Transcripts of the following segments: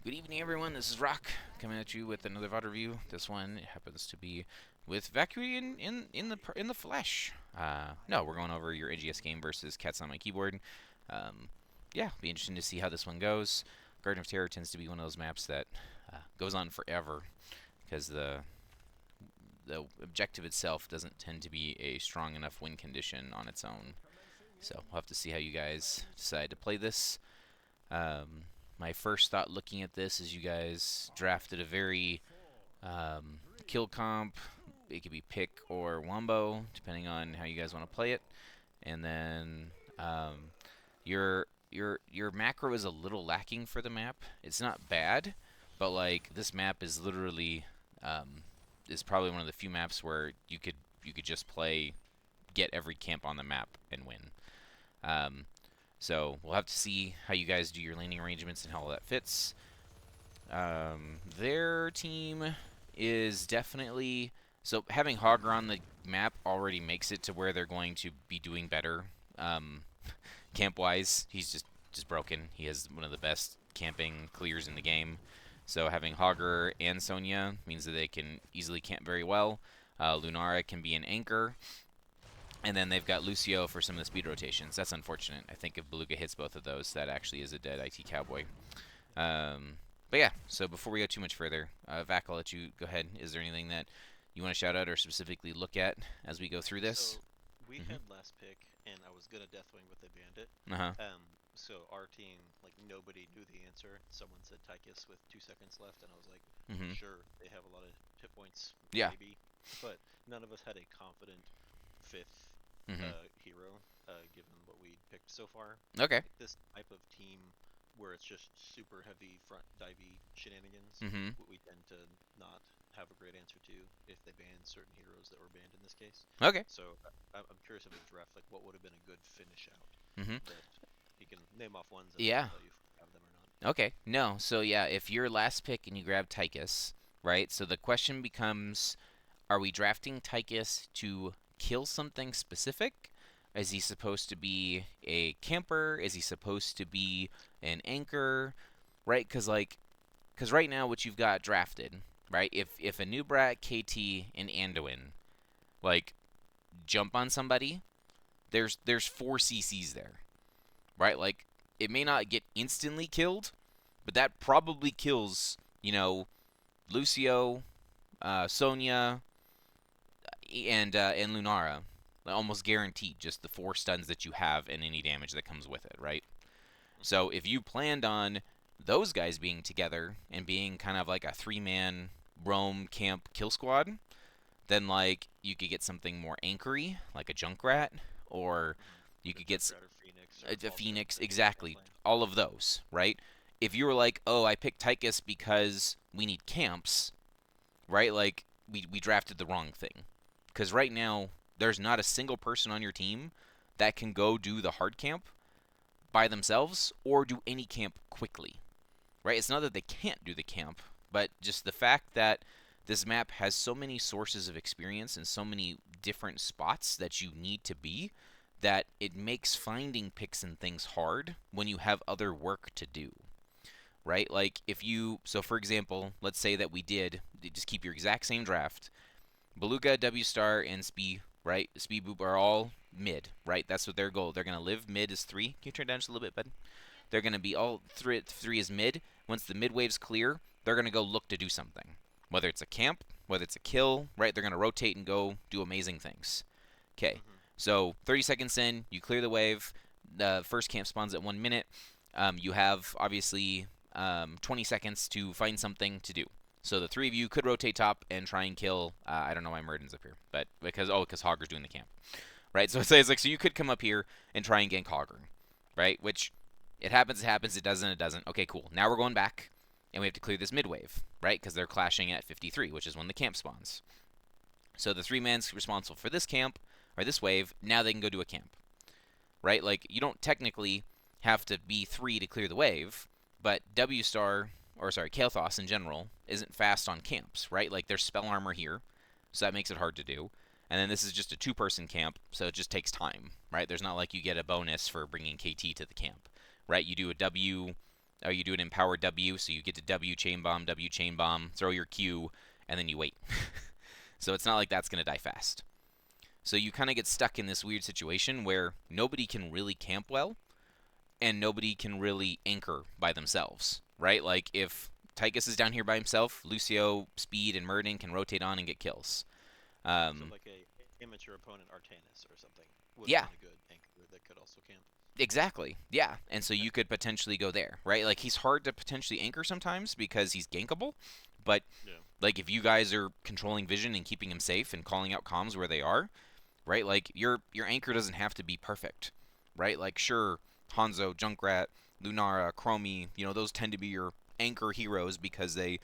Good evening, everyone. This is Rock coming at you with another VOD review. This one happens to be with Valkyrie in the flesh. No, we're going over your NGS game versus Cats on my keyboard. Yeah, be interesting to see how this one goes. Garden of Terror tends to be one of those maps that goes on forever because the objective itself doesn't tend to be a strong enough win condition on its own. So we'll have to see how you guys decide to play this. My first thought looking at this is you guys drafted a very kill comp. It could be pick or wombo, depending on how you guys want to play it. And then your macro is a little lacking for the map. It's not bad, but like this map is literally is probably one of the few maps where you could just play, get every camp on the map and win. Um, so we'll have to see how you guys do your laning arrangements and how all that fits. Their team is definitely so having Hogger on the map already makes it to where they're going to be doing better. Camp wise, he's just broken. He has one of the best camping clears in the game. So having Hogger and Sonya means that they can easily camp very well. Lunara can be an anchor. And then they've got Lucio for some of the speed rotations. That's unfortunate. I think if Beluga hits both of those, that actually is a dead IT Cowboy. But yeah, so before we go too much further, Vac, I'll let you go ahead. Is there anything that you want to shout out or specifically look at as we go through this? So we Mm-hmm. had last pick, and I was gonna Deathwing with a bandit. Uh-huh. So our team, like nobody knew the answer. Someone said Tychus with 2 seconds left, and I was like, Mm-hmm. sure, they have a lot of hit points, Yeah. maybe, but none of us had a confident fifth Mm-hmm. hero, given what we picked so far. Okay. Like this type of team where it's just super heavy front divey shenanigans, Mm-hmm. we tend to not have a great answer to if they ban certain heroes that were banned in this case. Okay. So I'm curious of the draft, like what would have been a good finish out Mm-hmm. that you can name off ones, and then Yeah. I'll tell you if we have them or not. Okay. No. So yeah, if you're last pick and you grab Tychus, right? So the question becomes, are we drafting Tychus to kill something specific? Is he supposed to be a camper? Is he supposed to be an anchor? Right? Because right now what you've got drafted, right? If a new brat, KT, and Anduin like jump on somebody, there's four CCs there, right? Like it may not get instantly killed, but that probably kills Lucio, Sonya, and Lunara, almost guaranteed. Just the four stuns that you have and any damage that comes with it, right? Mm-hmm. So if you planned on those guys being together and being kind of like a three-man roam camp kill squad, then like you could get something more anchory, like a Junkrat, or Mm-hmm. you Like could a get Junkrat or Phoenix or a Pulse or Phoenix, something like that exactly. planned. All of those, right? If you were like, oh, I picked Tychus because we need camps, right? Like we drafted the wrong thing, because right now there's not a single person on your team that can go do the hard camp by themselves or do any camp quickly, right? It's not that they can't do the camp, but just the fact that this map has so many sources of experience and so many different spots that you need to be that it makes finding picks and things hard when you have other work to do, right? Like if you, so for example, let's say that we did just keep your exact same draft. Beluga, W Star, and Spee, right? Spee Boop are all mid, right? That's what their goal. They're gonna live mid is three. Can you turn down just a little bit, bud? They're gonna be all three is mid. Once the mid wave's clear, they're gonna go look to do something. Whether it's a camp, whether it's a kill, right? They're gonna rotate and go do amazing things. Okay, Mm-hmm. so 30 seconds in, you clear the wave. The first camp spawns at 1 minute. You have obviously 20 seconds to find something to do. So the three of you could rotate top and try and kill. I don't know why Murden's up here, but because Hogger's doing the camp, right? So it's like so you could come up here and try and gank Hogger, right? Which it happens, it happens. It doesn't, it doesn't. Okay, cool. Now we're going back, and we have to clear this mid wave, right? Because they're clashing at 53, which is when the camp spawns. So the three man's responsible for this camp or this wave. Now they can go do a camp, right? Like you don't technically have to be three to clear the wave, but W Star or sorry, Kael'thas in general isn't fast on camps, right? Like there's spell armor here, so that makes it hard to do. And then this is just a two-person camp, so it just takes time, right? There's not like you get a bonus for bringing KT to the camp, right? You do a W or you do an empower W, so you get to W chain bomb, throw your Q, and then you wait. So it's not like that's going to die fast. So you kind of get stuck in this weird situation where nobody can really camp well, and nobody can really anchor by themselves, right? Like if Tychus is down here by himself, Lucio, Speed, and Murden can rotate on and get kills. So Um, like a amateur opponent Artanis or something would have yeah, been a good anchor that could also camp. exactly. Yeah, and so Okay. you could potentially go there, right? Like he's hard to potentially anchor sometimes because he's gankable, but Yeah. like if you guys are controlling vision and keeping him safe and calling out comms where they are, right? Like your anchor doesn't have to be perfect, right? Like sure, Hanzo, Junkrat, Lunara, Chromie, those tend to be your anchor heroes because they,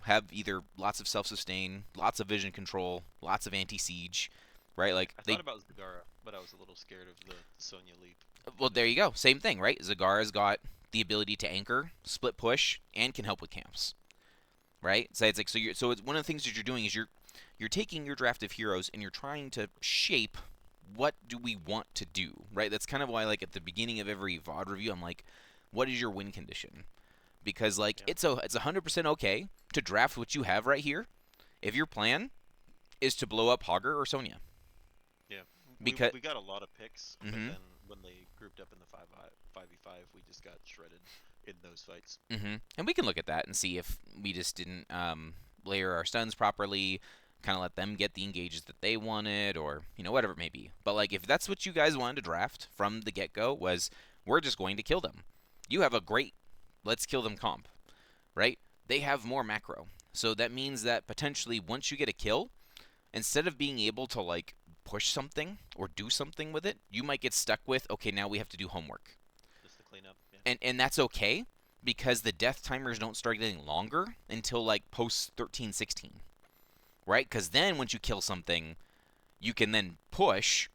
have either lots of self-sustain, lots of vision control, lots of anti-siege, right? Like I thought they, about Zagara, but I was a little scared of the Sonya leap well, kind of there you thing. go, same thing, right? Zagara's got the ability to anchor, split push, and can help with camps, right? So it's like so it's one of the things that you're doing is you're taking your draft of heroes and you're trying to shape what do we want to do, right? That's kind of why, like, at the beginning of every VOD review, I'm like, what is your win condition? Because, like, Yeah. it's 100% okay to draft what you have right here if your plan is to blow up Hogger or Sonya. Yeah. We Because, we got a lot of picks, but mm-hmm, then when they grouped up in the 5v5, we just got shredded in those fights. mm-hmm. And we can look at that and see if we just didn't layer our stuns properly, kind of let them get the engages that they wanted, or, whatever it may be. But, like, if that's what you guys wanted to draft from the get-go was, we're just going to kill them. You have a great let's kill them comp, right? They have more macro. So that means that potentially once you get a kill, instead of being able to like push something or do something with it, you might get stuck with, okay, now we have to do homework. Just to clean up. Yeah. And that's okay because the death timers don't start getting longer until like post 13, 16, right? Cuz then once you kill something, you can then push,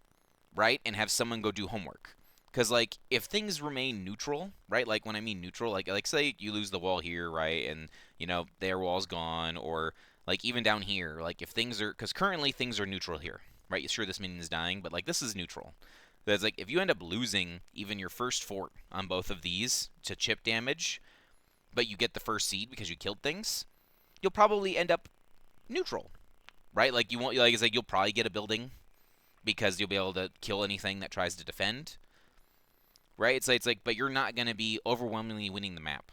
right? And have someone go do homework. Because like if things remain neutral, right? Like when I mean neutral, like say you lose the wall here, right? And their wall's gone, or like even down here, like if things are, because currently things are neutral here, right? Sure, this minion is dying, but like this is neutral. That's like if you end up losing even your first fort on both of these to chip damage, but you get the first seed because you killed things, you'll probably end up neutral, right? Like you won't like it's like you'll probably get a building because you'll be able to kill anything that tries to defend, right? It's like, but you're not going to be overwhelmingly winning the map,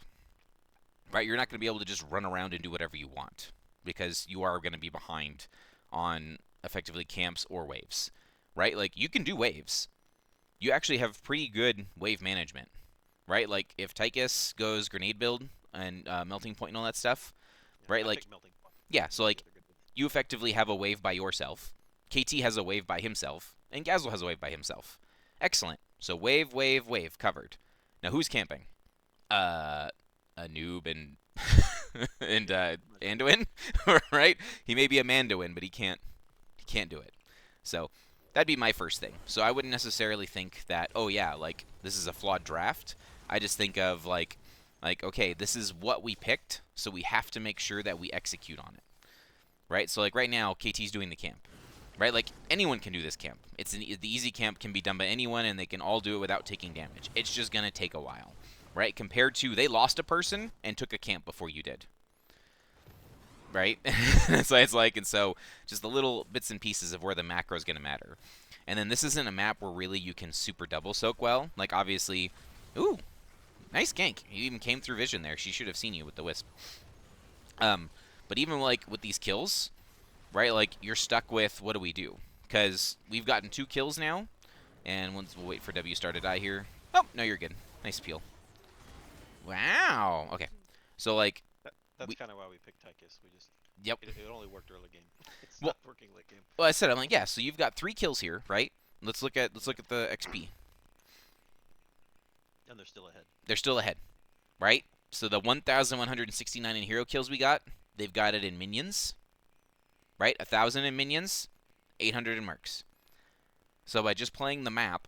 right? You're not going to be able to just run around and do whatever you want because you are going to be behind on effectively camps or waves, right? Like you can do waves. You actually have pretty good wave management, right? Like if Tychus goes grenade build and melting point and all that stuff, Yeah. right? I Like picked melting pot. yeah, Those so are the like other good ones. you effectively have a wave by yourself. KT has a wave by himself, and Gazzle has a wave by himself. Excellent. So wave, wave, wave covered. Now who's camping? uh, a noob and and Yeah. Imagine. Anduin, right? He may be a Mandoin, but he can't do it. So that'd be my first thing. So I wouldn't necessarily think that, oh yeah, like this is a flawed draft. I just think of like okay, this is what we picked, so we have to make sure that we execute on it, right? So like right now, KT's doing the camp, right? Like anyone can do this camp. The easy camp can be done by anyone, and they can all do it without taking damage. It's just gonna take a while, right? Compared to they lost a person and took a camp before you did, right? So it's like, and so just the little bits and pieces of where the macro is gonna matter. And then this isn't a map where really you can super double soak well. Like obviously, ooh, nice gank. You even came through vision there. She should have seen you with the wisp. Um, but even like with these kills, right? Like you're stuck with what do we do? Because we've gotten 2 kills now, and once we'll wait for W Star to die here. Oh no, you're good. Nice peel. Wow. Okay. So like That's we. kind of why we picked Tychus. We just Yep. it only worked early game. It Well, stopped working late game, I said I'm like yeah. So you've got 3 kills here, right? Let's look at the XP. and they're still ahead. They're still ahead, right? So the 1,169 in hero kills we got, they've got it in minions, right? 1,000 in minions, 800 in mercs. So by just playing the map,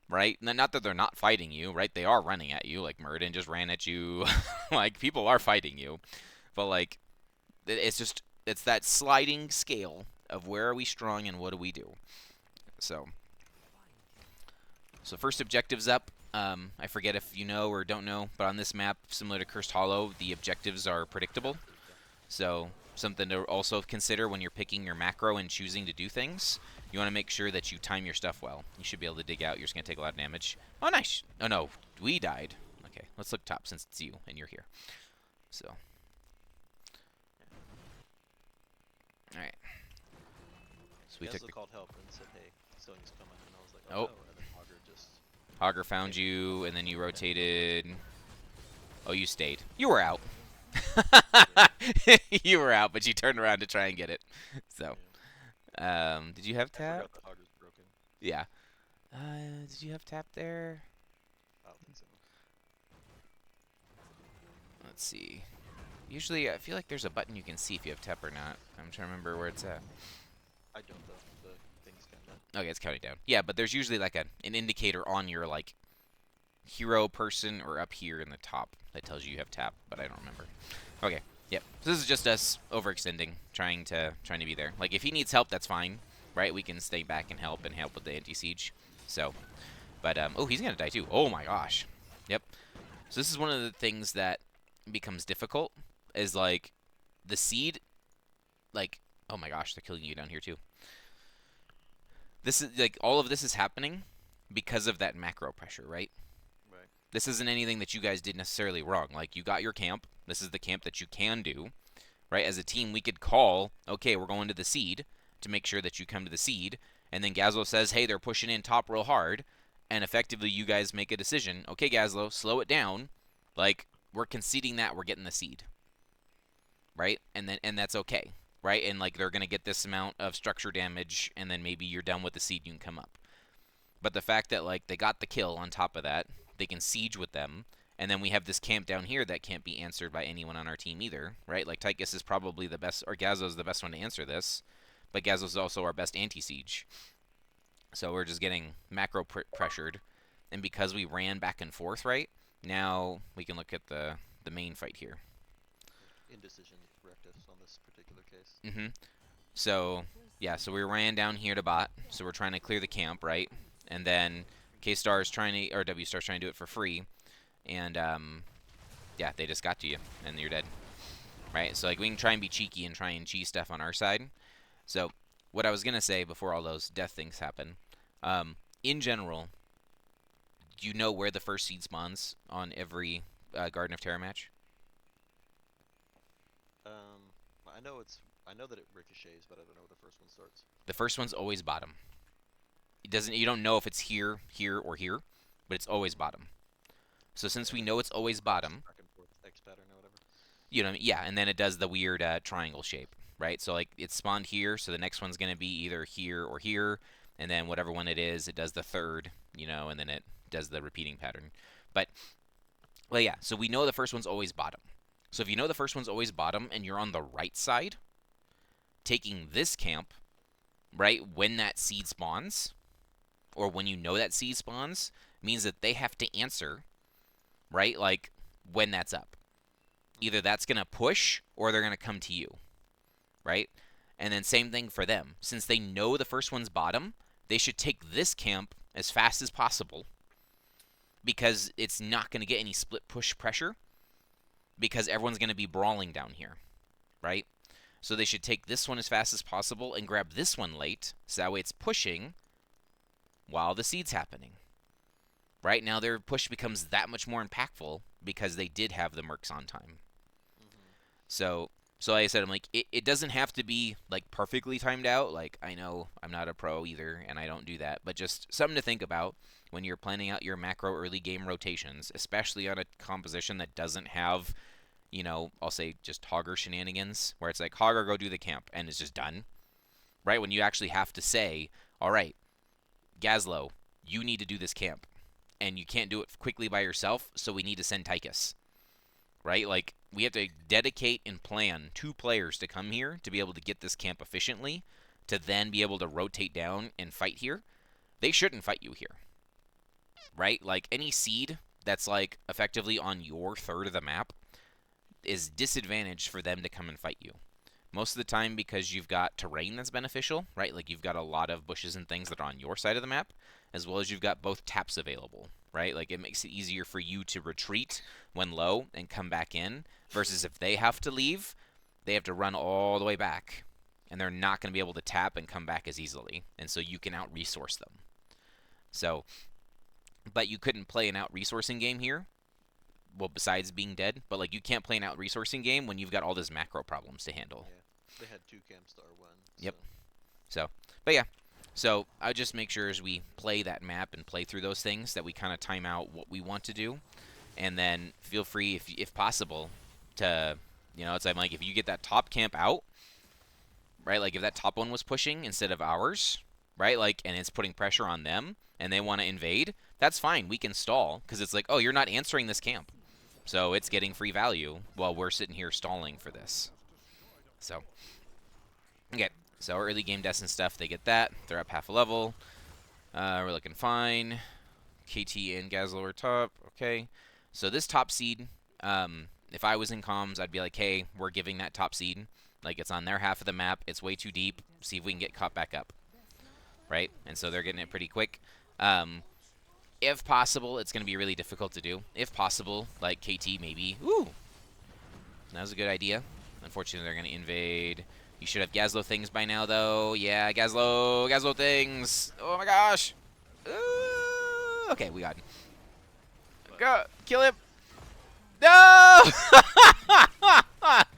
right? Not that they're not fighting you, right? They are running at you. Like Murden just ran at you. Like people are fighting you, but like it's that sliding scale of where are we strong and what do we do. So first objective's up. I forget if you know or don't know, but on this map, similar to Cursed Hollow, the objectives are predictable. Yeah. So something to also consider when you're picking your macro and choosing to do things. You want to make sure that you time your stuff well. You should be able to dig out. You're just going to take a lot of damage. Oh, nice. Oh, no. We died. Okay, let's look top since it's you and you're here. So, alright. So we took Yasuo the... called help and said, "Hey, Sony's coming," and I was like, "Oh Oh, no!" And then Augur just Hogger found came. you, and then you Yeah. rotated. Oh, you stayed. You were out. Yeah. You were out, but you turned around to try and get it. So, Yeah. did you have I tap? forgot that Augur's broken. Yeah. Did you have tap there? I don't think so. Let's see. Usually, I feel like there's a button you can see if you have tap or not. I'm trying to remember where it's at. I don't though. The thing's counting down. Okay, it's counting down. Yeah, but there's usually like an indicator on your like hero person or up here in the top that tells you have tap, but I don't remember. Okay, yep. So this is just us overextending, trying to be there. Like if he needs help, that's fine, right? We can stay back and help with the anti-siege. So, but oh, he's gonna die too. Oh my gosh. Yep. So this is one of the things that becomes difficult is like the seed, like oh my gosh, they're killing you down here too. This is like all of this is happening because of that macro pressure, right? Right. This isn't anything that you guys did necessarily wrong. Like, you got your camp. This is the camp that you can do, right? As a team, we could call, okay, we're going to the seed to make sure that you come to the seed. And then Gazlo says, hey, they're pushing in top real hard. And effectively, you guys make a decision. Okay, Gazlo, slow it down. Like, we're conceding that we're getting the seed, right? And that's okay, right? And, like, they're going to get this amount of structure damage, and then maybe you're done with the seed, you can come up. But the fact that like they got the kill on top of that, they can siege with them, and then we have this camp down here that can't be answered by anyone on our team either, right? Like Tychus is probably the best, or Gazzo's the best one to answer this, but Gazzo's also our best anti-siege. So we're just getting macro pressured, and because we ran back and forth, right now we can look at the main fight here. Indecision wrecked us on this particular case. So yeah, so we ran down here to bot, so we're trying to clear the camp, right? And then K Star is trying to, or W Star's trying to do it for free, and yeah, they just got to you, and you're dead, right? So like we can try and be cheeky and try and cheese stuff on our side. So what I was gonna say before all those death things happen, in general, do you know where the first seed spawns on every Garden of Terra match? I know it's. I know that it ricochets, but I don't know where the first one starts. The first one's always bottom. It doesn't. You don't know if it's here, here, or here, but it's always bottom. So since Okay, we and know it's always bottom, back and forth X pattern or whatever. you know, yeah, and then it does the weird triangle shape, right? So like it's spawned here, so the next one's gonna be either here or here, and then whatever one it is, it does the third, you know, and then it does the repeating pattern. But well, yeah, so we know the first one's always bottom. So if you know the first one's always bottom and you're on the right side, taking this camp, right, when that seed spawns, or when you know that seed spawns, means that they have to answer, right, like when that's up. Either that's going to push or they're going to come to you, right? And then same thing for them. Since they know the first one's bottom, they should take this camp as fast as possible because it's not going to get any split push pressure because everyone's going to be brawling down here, right? So they should take this one as fast as possible and grab this one late so that way it's pushing while the seed's happening. Right now their push becomes that much more impactful because they did have the mercs on time. Mm-hmm. So like I said, I'm like it doesn't have to be like perfectly timed out. Like I know I'm not a pro either and I don't do that, but just something to think about when you're planning out your macro early game rotations, especially on a composition that doesn't have, you know, I'll say just Hogger shenanigans where it's like Hogger go do the camp and it's just done. Right? When you actually have to say, all right, Gazlo, you need to do this camp. And you can't do it quickly by yourself, so we need to send Tychus. Right? Like, we have to dedicate and plan 2 players to come here to be able to get this camp efficiently, to then be able to rotate down and fight here. They shouldn't fight you here. Right? Like, any seed that's, like, effectively on your third of the map is disadvantaged for them to come and fight you. Most of the time because you've got terrain that's beneficial, right? Like you've got a lot of bushes and things that are on your side of the map, as well as you've got both taps available, right? Like it makes it easier for you to retreat when low and come back in, versus if they have to leave, they have to run all the way back, and they're not going to be able to tap and come back as easily, and so you can out-resource them. So, but you couldn't play an out-resourcing game here, well, besides being dead, but like you can't play an out-resourcing game when you've got all those macro problems to handle. Yeah, they had 2 Camp Star one. So Yep. So, but yeah. So I just make sure as we play that map and play through those things that we kind of time out what we want to do, and then feel free, if possible, to, it's like if you get that top camp out, right? Like if that top one was pushing instead of ours, right? Like, and it's putting pressure on them, and they want to invade, that's fine. We can stall because it's like, oh, you're not answering this camp, so it's getting free value while we're sitting here stalling for this. So, okay. So early game deaths and stuff, they get that. They're up half a level. We're looking fine. KT and Gazlo are top. Okay. So this top seed, if I was in comms, I'd be like, hey, we're giving that top seed. Like, it's on their half of the map. It's way too deep. See if we can get caught back up. Right? And so they're getting it pretty quick. If possible, it's going to be really difficult to do. If possible, like KT maybe. Ooh! That was a good idea. Unfortunately, they're going to invade. You should have Gazlo things by now, though. Yeah, Gazlo things. Oh my gosh. Okay, we got him. but Go, kill him. No!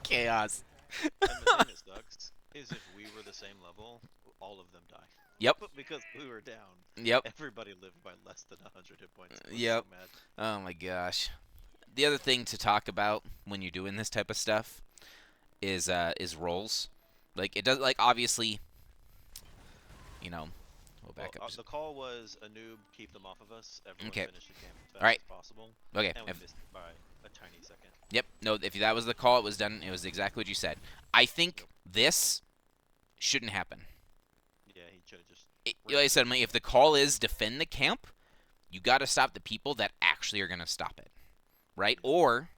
Chaos. and the thing that sucks is if we were the same level, all of them die. Yep. But because we were down, Yep. everybody lived by less than 100 hit points. I was Yep. so mad. Oh my gosh. The other thing to talk about when you're doing this type of stuff is roles. Like it does. Like obviously, we'll Well, back up. the call was a noob, keep them off of us. Everyone Okay. finish the camp as fast All right. as possible. Okay. And we missed it by a tiny second. Yep. No, if that was the call, it was done. It was exactly what you said. I think this shouldn't happen. Yeah, he should have just. Like I said, if the call is defend the camp, you got to stop the people that actually are going to stop it, right? Or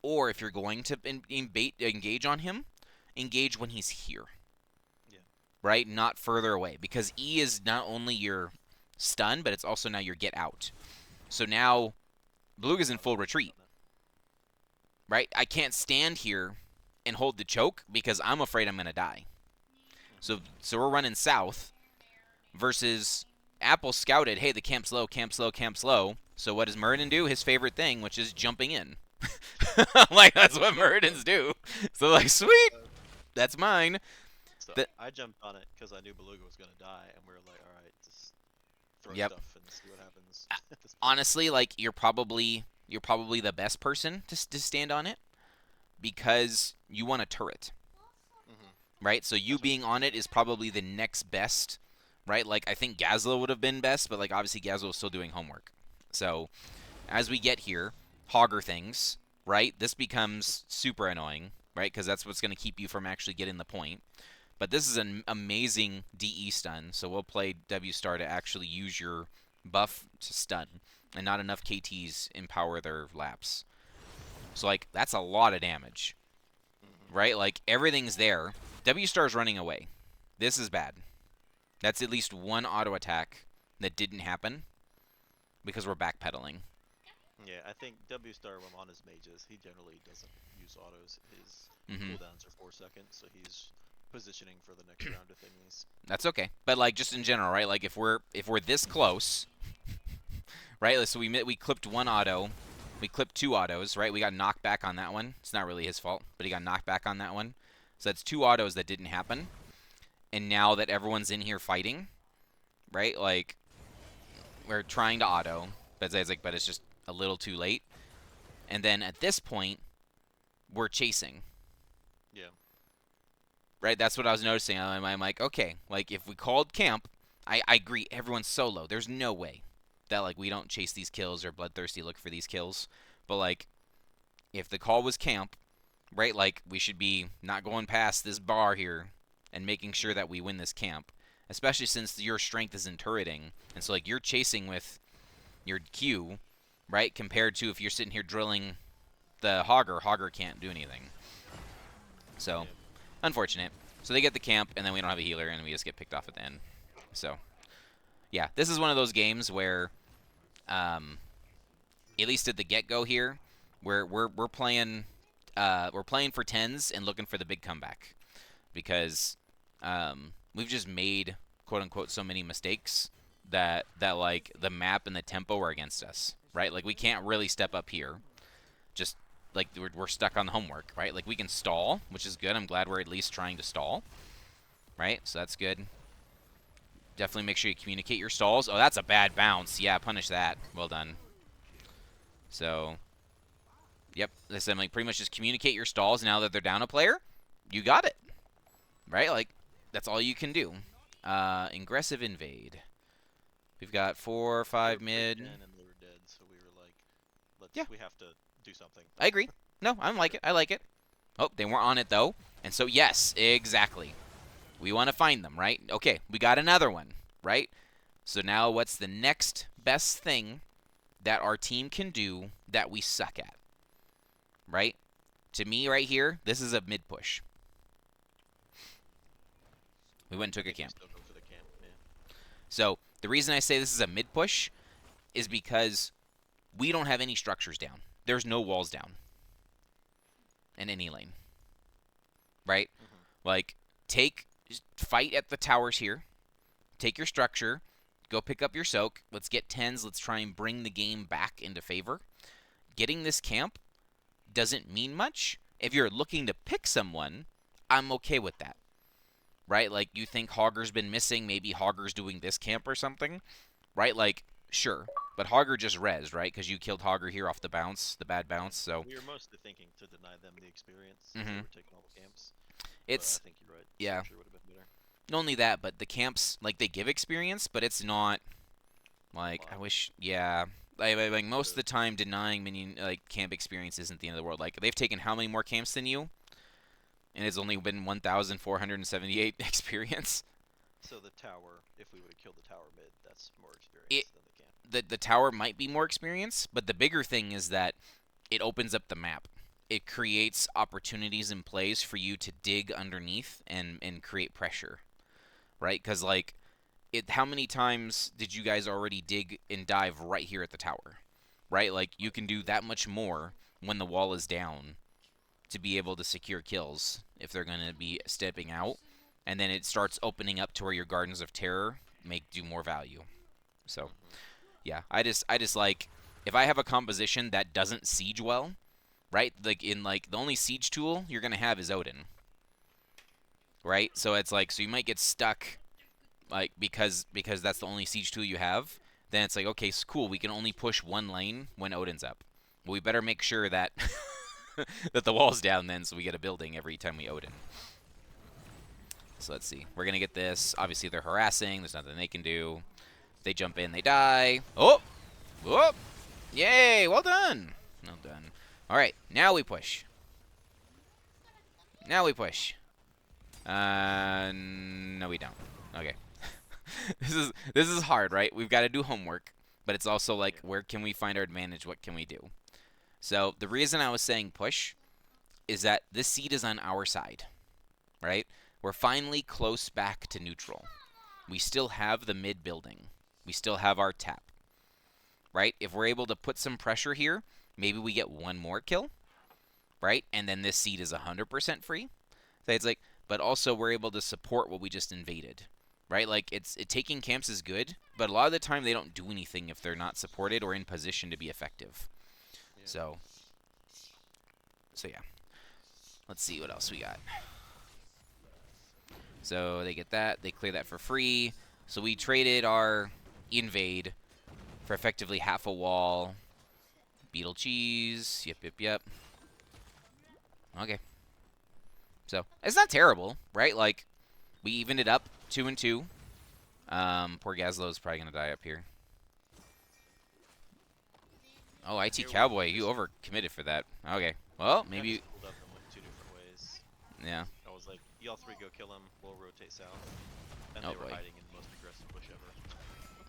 if you're going to engage on him, engage when he's here. Yeah. Right? Not further away, because E is not only your stun, but it's also now your get out. So now Beluga's in full retreat. Right? I can't stand here and hold the choke because I'm afraid I'm going to die. So we're running south versus Apple scouted, hey, the camp's low, camp's low, camp's low. So what does Muradin do? His favorite thing, which is jumping in. Like, that's what Muradins do. So, like, sweet, that's mine. So I jumped on it because I knew Beluga was going to die, and we were like, all right, just throw stuff and see what happens. Honestly, like, you're probably the best person to stand on it because you want a turret. Right? So you being on it is probably the next best, right? Like, I think Gazlo would have been best, but, like, obviously Gazlo is still doing homework. So, as we get here, Hogger things, right? This becomes super annoying, right? Because that's what's going to keep you from actually getting the point. But this is an amazing DE stun, so we'll play W Star to actually use your buff to stun, and not enough KTs empower their laps. So, like, that's a lot of damage, right? Like, everything's there. W Star's running away. This is bad. That's at least one auto attack that didn't happen because we're backpedaling. Yeah, I think W Star when on his mages, he generally doesn't use autos. His cooldowns are 4 seconds, so he's positioning for the next round of thingies. That's okay. But like just in general, right? Like if we're this close, right? So we clipped one auto, we clipped 2 autos, right? We got knocked back on that one. It's not really his fault, but he got knocked back on that one. So that's 2 autos that didn't happen. And now that everyone's in here fighting, right? Like we're trying to auto, but it's just a little too late. And then at this point, we're chasing. Yeah. Right? That's what I was noticing. I'm like, okay, like if we called camp, I agree, everyone's solo. There's no way that like we don't chase these kills or bloodthirsty look for these kills. But like if the call was camp, right? Like we should be not going past this bar here and making sure that we win this camp, especially since your strength is in turreting. And so like you're chasing with your Q, right? Compared to if you're sitting here drilling the Hogger can't do anything. So, Unfortunate. So they get the camp, and then we don't have a healer, and we just get picked off at the end. So yeah, this is one of those games where, um, at least at the get-go here, where we're playing for tens and looking for the big comeback because we've just made quote unquote so many mistakes that like the map and the tempo are against us, right? Like we can't really step up here. Just like we're stuck on the homework, right? Like we can stall, which is good. I'm glad we're at least trying to stall, right? So that's good. Definitely make sure you communicate your stalls. Oh, that's a bad bounce. Yeah, punish that. Well done. So, yep. This I'm like pretty much just communicate your stalls now that they're down a player. You got it, right? Like that's all you can do. Aggressive invade. We've got 4 or They 5 were mid. pre-gen and they were dead, so we were like, Yeah, we have to do something. I agree. No, I like it. I like it. Oh, they weren't on it though. And so yes, exactly. We want to find them, right? Okay, we got another one, right? So now what's the next best thing that our team can do that we suck at, right? To me right here, this is a mid push. We went and I took a think we camp. still go for the camp. Yeah. So the reason I say this is a mid push is because we don't have any structures down. There's no walls down in any lane, right? Mm-hmm. Like, fight at the towers here. Take your structure. Go pick up your soak. Let's get tens. Let's try and bring the game back into favor. Getting this camp doesn't mean much. If you're looking to pick someone, I'm okay with that, right? Like, you think Hogger's been missing, maybe Hogger's doing this camp or something, right? Like, sure. But Hogger just res, right? Because you killed Hogger here off the bounce, the bad Yeah. bounce, so. We were mostly thinking to deny them the experience since they Mm-hmm. were taking all the camps. But I It's, think you're right. yeah. Structure would have been better. Not only that, but the camps, like, they give experience, but it's not, A like, I lot. wish, yeah. Like Could most of have. the time, denying minion, like, camp experience isn't the end of the world. Like, they've taken how many more camps than you? And it's only been 1,478 experience. So the tower, if we would have killed the tower mid, that's more It experience than the camp. the tower might be more experience, but the bigger thing is that it opens up the map. It creates opportunities and plays for you to dig underneath and create pressure, right? Because like how many times did you guys already dig and dive right here at the tower, right? Like you can do that much more when the wall is down to be able to secure kills if they're going to be stepping out, and then it starts opening up to where your Gardens of Terror make do more value. So Mm-hmm. yeah, I just like if I have a composition that doesn't siege well, right? Like in like the only siege tool you're gonna have is Odin, right? So it's like so you might get stuck like because that's the only siege tool you have. Then it's like okay, cool. We can only push one lane when Odin's up. Well, we better make sure that that the wall's down then, so we get a building every time we Odin. So let's see. We're gonna get this. Obviously they're harassing. There's nothing they can do. They jump in. They die. Oh, whoop! Yay! Well done. Well done. All right, now we push. Now we push. No, we don't. Okay. This is hard, right? We've got to do homework, but it's also like, Yeah. where can we find our advantage? What can we do? So the reason I was saying push is that this seed is on our side, right? We're finally close back to neutral. We still have the mid building. We still have our tap, right? If we're able to put some pressure here, maybe we get one more kill, right? And then this seed is 100% free. So it's like, but also we're able to support what we just invaded, right? Like taking camps is good, but a lot of the time they don't do anything if they're not supported or in position to be effective. Yeah. So, so yeah. Let's see what else we got. So they get that, they clear that for free. So we traded our invade for effectively half a wall. Beetle cheese. Yep, yep, yep. Okay. So it's not terrible, right? Like we evened it up 2-2. Poor Gazlo's probably gonna die up here. Oh, IT Here we Cowboy, you just overcommitted for that. Okay. Well, kind of maybe. split up and went two different ways. Yeah. I was like, y'all three go kill him. We'll rotate south. And Oh they were boy. hiding in the most aggressive bush ever.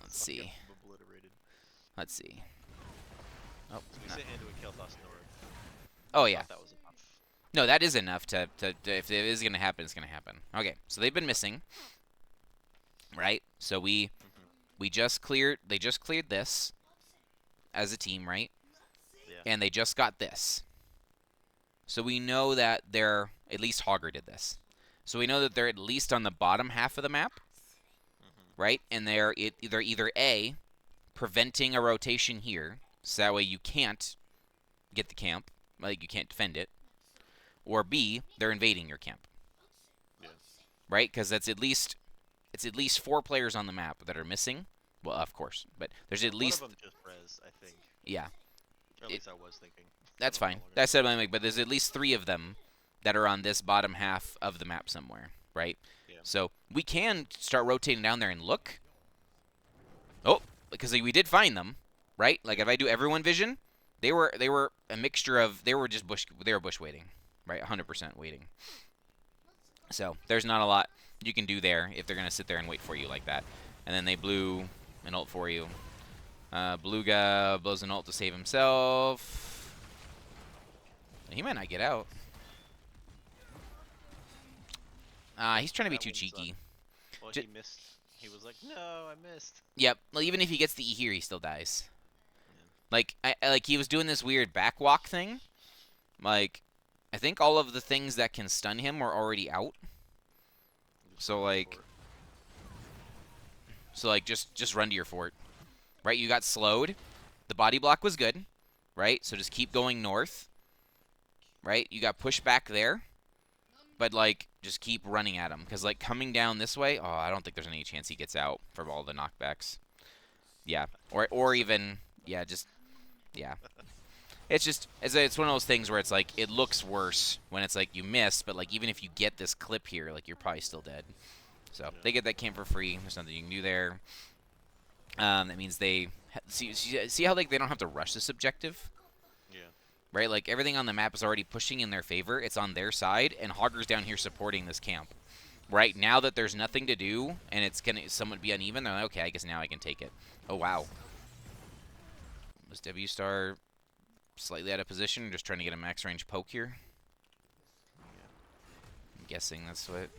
Let's So I got see. them obliterated. Let's see. Oh, So we not. sent Anduin Kel'Thas north. Oh I yeah. thought that was enough. No, that is enough to if it is gonna happen, it's gonna happen. Okay, so they've been missing, right? So Hmm. we just cleared. They just cleared this as a team, right? Yeah. And they just got this. So we know that they're at least Hogger did this. So we know that they're at least on the bottom half of the map, Hmm. right? And they're either A, preventing a rotation here, so that way you can't get the camp, like you can't defend it, or B, they're invading your camp, Yeah. right? Because it's at least 4 players on the map that are missing. Well, of course, but there's Yeah. at One of least them just res, I think. yeah, Or at it, least I was thinking. I that's don't know how fine. long That's ago it said, was. but there's at least 3 of them that are on this bottom half of the map somewhere, right? Yeah. So we can start rotating down there and look. Oh, because we did find them, right? Like Yeah. if I do everyone vision, they were a mixture of they were just bush waiting, right? Hmm. 100% waiting. So there's not a lot you can do there if they're gonna sit there and wait for you like that. And then they blew an ult for you. Beluga blows an ult to save himself. He might not get out. He's trying to be That too was cheeky. well, J- he missed. He was like, "No, I missed." yep. Well, even if he gets the E here, he still dies. Yeah. Like he was doing this weird backwalk thing. Like, I think all of the things that can stun him were already out. Just So run to your like, fort. just run to your fort, right? You got slowed. The body block was good, right? So just keep going north, right? You got pushed back there, but like just keep running at him because like coming down this way, oh, I don't think there's any chance he gets out from all the knockbacks. Yeah, I think for a or second. even yeah, just yeah. It's one of those things where it's like it looks worse when it's like you miss, but like even if you get this clip here, like you're probably still dead. So Yeah. they get that camp for free. There's nothing you can do there. That means they see how like they don't have to rush this objective, Yeah. right? Like everything on the map is already pushing in their favor. It's on their side, and Hogger's down here supporting this camp. Right now that there's nothing to do and it's gonna somewhat be uneven, they're like, okay, I guess now I can take it. Oh wow, was W Star slightly out of position, just trying to get a max range poke here? Yeah. I'm guessing that's what.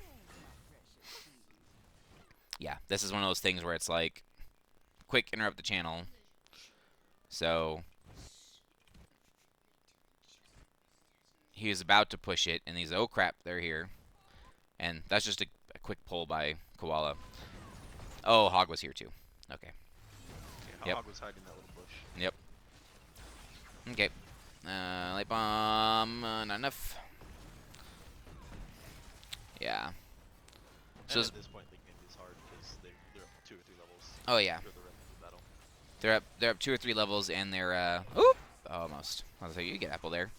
Yeah, this is one of those things where it's like, quick interrupt the channel. So he was about to push it, and he's oh crap, they're here, and that's just a quick pull by Koala. Oh, Hog was here too. Okay. Yeah. Yep. Hog was hiding that little bush. Yep. Okay. Light bomb. Not enough. Yeah. And So. at this point, the game is hard because they're up 2 or 3 levels Oh yeah. for the rest of the battle. They're up 2 or 3 levels, and they're oop, almost. I was like, you get apple there.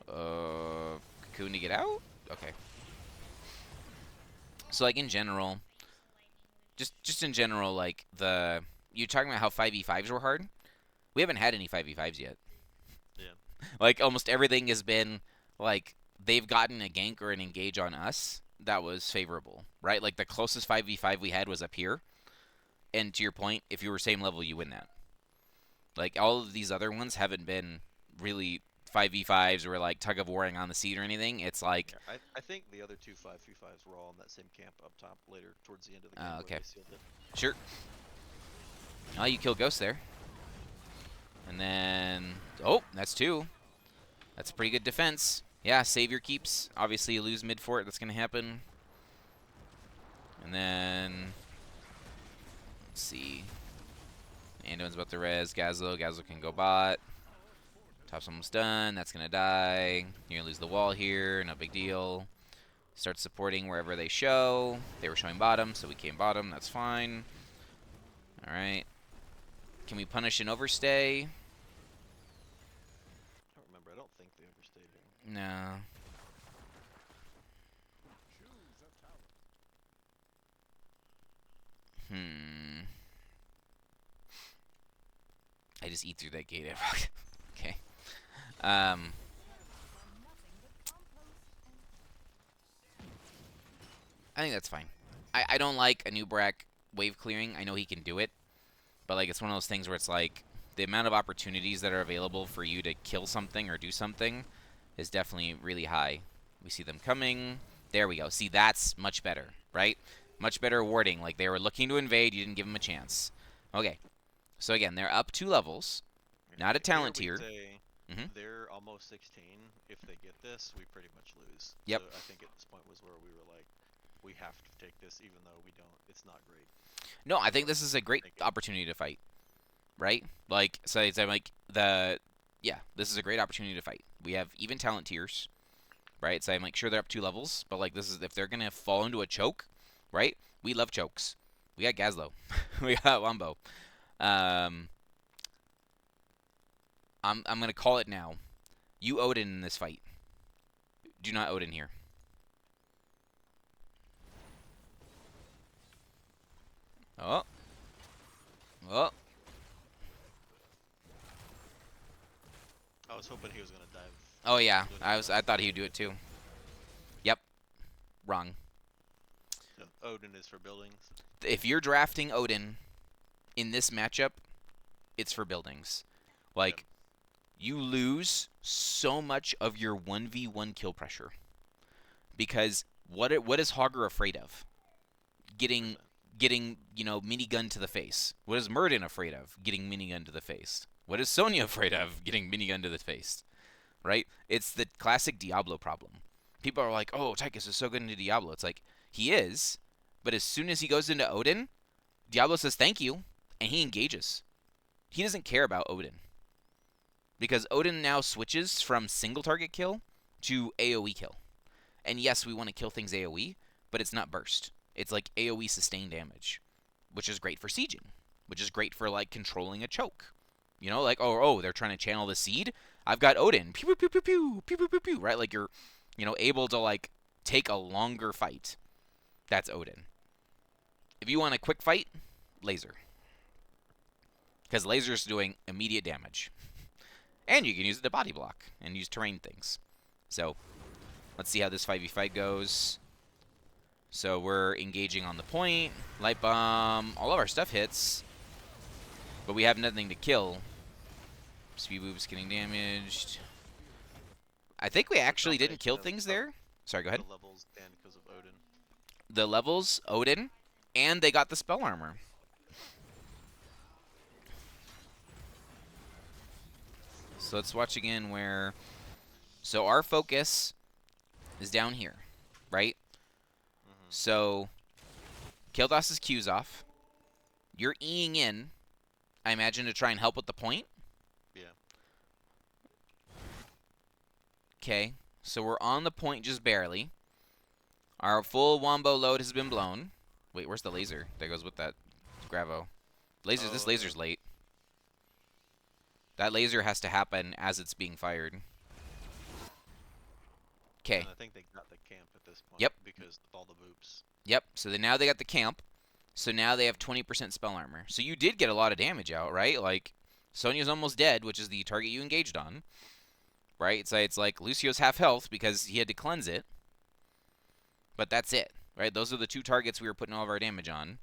Cocoon to get out. Okay. So like in general, just in general, like the you're talking about how 5v5s were hard. We haven't had any 5v5s yet. Yeah. Like almost everything has been like they've gotten a gank or an engage on us that was favorable, right? Like the closest 5v5 we had was up here. And to your point, if you were same level, you win that. Like all of these other ones haven't been really 5v5s or like tug of warring on the seat or anything. It's like, Yeah. I think the other two 5v5s were all in that same camp up top later towards the end of the game where okay, they sealed it. sure. Oh, you kill Ghost there. And then, oh, that's 2. That's a pretty good defense. Yeah, save your keeps. Obviously, you lose mid fort. That's going to happen. And then, let's see. Anduin's about to res Gazlo. Gazlo can go bot. Top's almost done. That's going to die. You're going to lose the wall here. No big deal. Start supporting wherever they show. They were showing bottom, so we came bottom. That's fine. All right. Can we punish an overstay? I don't remember. I don't think they overstayed here. No. Hmm. I just eat through that gate. Okay. Um. I think that's fine. I don't like a new Brack wave clearing. I know he can do it, but like it's one of those things where it's like the amount of opportunities that are available for you to kill something or do something is definitely really high. We see them coming. There we go. See, that's much better, right? Much better warding. Like, they were looking to invade. You didn't give them a chance. Okay. So, again, they're up 2 levels. Not a Here talent we tier. say Mm-hmm. they're almost 16. If they get this, we pretty much lose. So Yep. I think at this point was where we were like, we have to take this, even though we don't. It's not great, No, I think but this is a great take it. opportunity to fight, right? Like, so it's like the. Yeah, this is a great opportunity to fight. We have even talent tiers, right? So I'm like, sure they're up 2 levels, but like this is if they're gonna fall into a choke, right? We love chokes. We got Gazlo, we got Wombo. Um, I'm gonna call it now. You Odin in this fight. Do not Odin here. Oh, oh, I was hoping he was gonna dive oh yeah. into I another was. one. I thought he'd do it too. Yep, wrong. So Odin is for buildings. If you're drafting Odin in this matchup, it's for buildings. Yep. Like you lose so much of your 1v1 kill pressure because what is Hogger afraid of? Getting 100%. minigun to the face. What is Murden afraid of? Getting minigun to the face. What is Sonya afraid of? Getting minigun to the face. Right? It's the classic Diablo problem. People are like, "Oh, Tychus is so good into Diablo." It's like he is, but as soon as he goes into Odin, Diablo says thank you, and he engages. He doesn't care about Odin because Odin now switches from single target kill to AoE kill. And yes, we want to kill things AoE, but it's not burst. It's like AoE sustained damage, which is great for sieging, which is great for like controlling a choke. Like they're trying to channel the seed. I've got Odin, pew pew pew pew pew pew pew pew, right? Like you're, able to like take a longer fight. That's Odin. If you want a quick fight, laser, because laser's doing immediate damage, and you can use it to body block and use terrain things. So let's see how this 5v5 goes. So we're engaging on the point. Light bomb. All of our stuff hits. But we have nothing to kill. Speed boob's getting damaged. I think we It's a actually didn't combination kill things of there. Sorry, go ahead. the levels and because of Odin. The levels, Odin, and they got the spell armor. So let's watch again where... So our focus is down here, right? Mm-hmm. So Kildas's Q's off. You're Eing in, I imagine, to try and help with the point. Yeah. Okay, so we're on the point just barely. Our full Wombo load has been blown. Wait, where's the laser that goes with that Gravo? This Oh, laser's late. That laser has to happen as it's being fired. Okay. and I think they got the camp at this point Yep. because of all the boops. Yep. So now they got the camp. So now they have 20% spell armor. So you did get a lot of damage out, right? Like Sonya's almost dead, which is the target you engaged on. Right? It's like Lucio's half health because he had to cleanse it. But that's it. Right? Those are the 2 targets we were putting all of our damage on.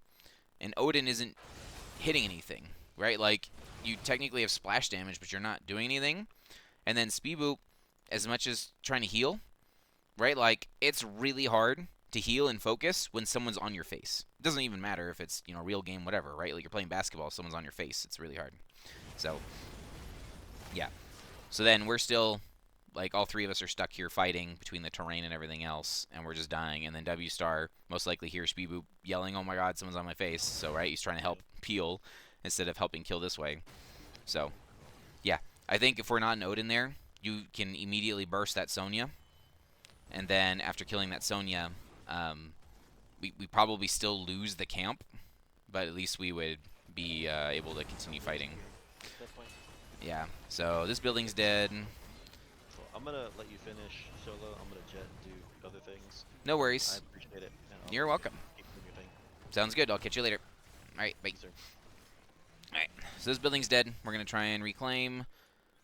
And Odin isn't hitting anything. Right? Like you technically have splash damage, but you're not doing anything. And then Speedboop, as much as trying to heal, right? Like it's really hard to heal and focus when someone's on your face. It doesn't even matter if it's real game, whatever, right? Like you're playing basketball, someone's on your face. It's really hard. So yeah. So then we're still like all 3 of us are stuck here fighting between the terrain and everything else, and we're just dying. And then W Star most likely hears Speedboop yelling, "Oh my God, someone's on my face!" So right, he's trying to help peel instead of helping kill this way. So yeah, I think if we're not an Odin there, you can immediately burst that Sonya. And then after killing that Sonya, we probably still lose the camp, but at least we would be able to continue fighting. At that point. Yeah, so this building's dead. So I'm gonna let you finish solo. I'm gonna jet and do other things. No I worries. appreciate it, and I'll You're let you welcome. keep doing your thing. Sounds good. I'll catch you later. Alright, bye. Yes, sir. Alright, so this building's dead. We're going to try and reclaim.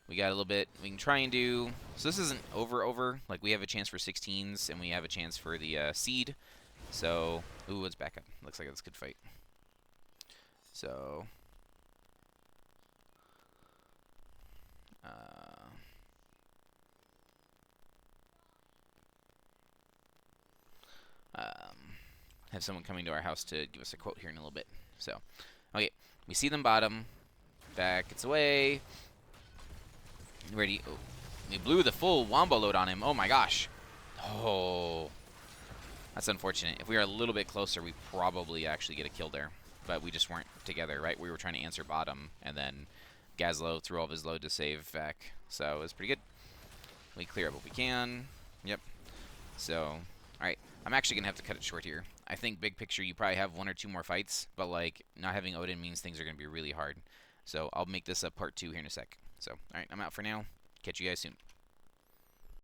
We got a little bit we can try and do. So this isn't over. Like, we have a chance for 16s, and we have a chance for the seed. So, ooh, let's back up. Looks like it's a good fight. So, have someone coming to our house to give us a quote here in a little bit. So, okay, we see them bottom. Back it's away. Ready. Oh, we blew the full wombo load on him. Oh my gosh. Oh, that's unfortunate. If we were a little bit closer, we probably actually get a kill there. But we just weren't together, right? We were trying to answer bottom, and then Gazlo threw all of his load to save back. So it was pretty good. We clear up what we can. Yep. So, alright. I'm actually going to have to cut it short here. I think big picture, you probably have 1 or 2 more fights, but like not having Odin means things are going to be really hard. So I'll make this a part 2 here in a sec. So, alright, I'm out for now. Catch you guys soon.